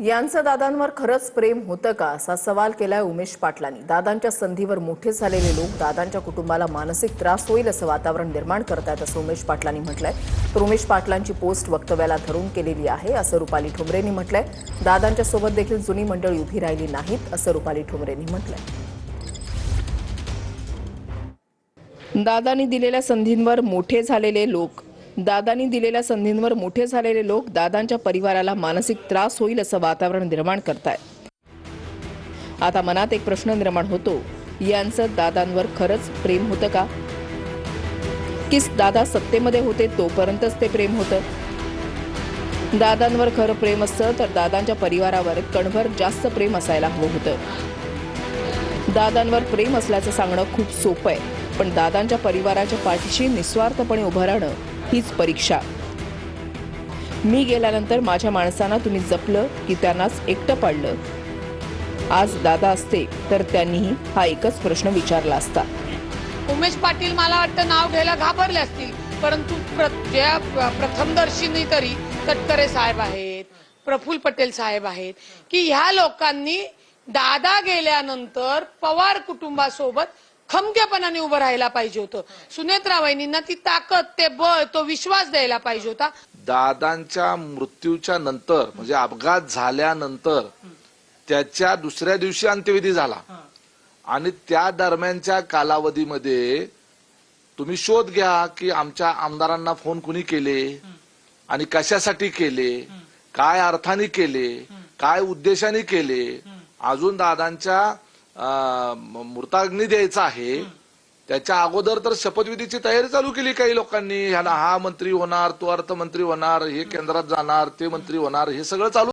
यांचं दादांवर खरंच प्रेम होतं का असा सवाल केलाय उमेश पाटलांनी। दादांच्या संधीवर मोठे झालेले लोक दादांच्या कुटुंबाला मानसिक त्रास होईल असं वातावरण निर्माण करतायत असं उमेश पाटलांनी म्हटलंय। तर उमेश पाटलांची पोस्ट वक्तव्याला धरून केलेली आहे असं रुपाली ठोंबरेंनी म्हटलंय। दादांच्या सोबत देखील जुनी मंडळी उभी राहिली नाहीत असं रुपाली ठोंबरेंनी म्हटलंय। दादांनी दिलेल्या संधींवर मोठे झालेले लोक दादांच्या परिवाराला मानसिक त्रास होईल असं वातावरण निर्माण करतायत। आता मनात एक प्रश्न निर्माण होतो, यांचं दादांवर खरंच प्रेम होतं का? की दादा सत्तेमध्ये होते तोपर्यंतच ते प्रेम होतं? दादांवर खरं प्रेम असतं तर दादांच्या परिवारावर कणभर जास्त प्रेम असायला हवं होतं। दादांवर प्रेम असल्याचं सांगणं खूप सोपं आहे, पण दादांच्या परिवाराच्या पाठीशी निस्वार्थपणे उभं राहणं हीच परीक्षा। मी गेल्यानंतर माझ्या माणसांना तुम्ही जपलं की त्यांनाच एकटं पाडलं? आज दादा असते तर त्यांनीही हा एकच प्रश्न विचारला असता। उमेश पाटील मला वाटतं नाव घ्यायला घाबरले असतील, परंतु प्रथमदर्शनी तरी तटकरे साहेब आहेत, प्रफुल्ल पटेल साहेब आहेत की ह्या लोकांनी दादा गेल्यानंतर पवार कुटुंबासोबत खमक्यापणाने उभं राहायला पाहिजे होतं। सुनेत्रा वहिनींना ती ताकद, ते बळ, तो विश्वास द्यायला पाहिजे होता। दादांच्या मृत्यूच्या नंतर म्हणजे अपघात झाल्यानंतर त्याच्या दुसऱ्या दिवशी अंत्यविधी झाला आणि त्या दरम्यानच्या कालावधीमध्ये तुम्ही शोध घ्या की आमच्या आमदारांना फोन कुणी केले आणि कशासाठी केले, काय अर्थाने केले, काय उद्देशाने केले। अजून दादांच्या मृताग्नी द्यायचा आहे त्याच्या अगोदर तर शपथविधीची तयारी चालू केली काही लोकांनी। ह्याला हा मंत्री होणार, तो अर्थमंत्री होणार, हे केंद्रात जाणार, ते मंत्री होणार, हे सगळं चालू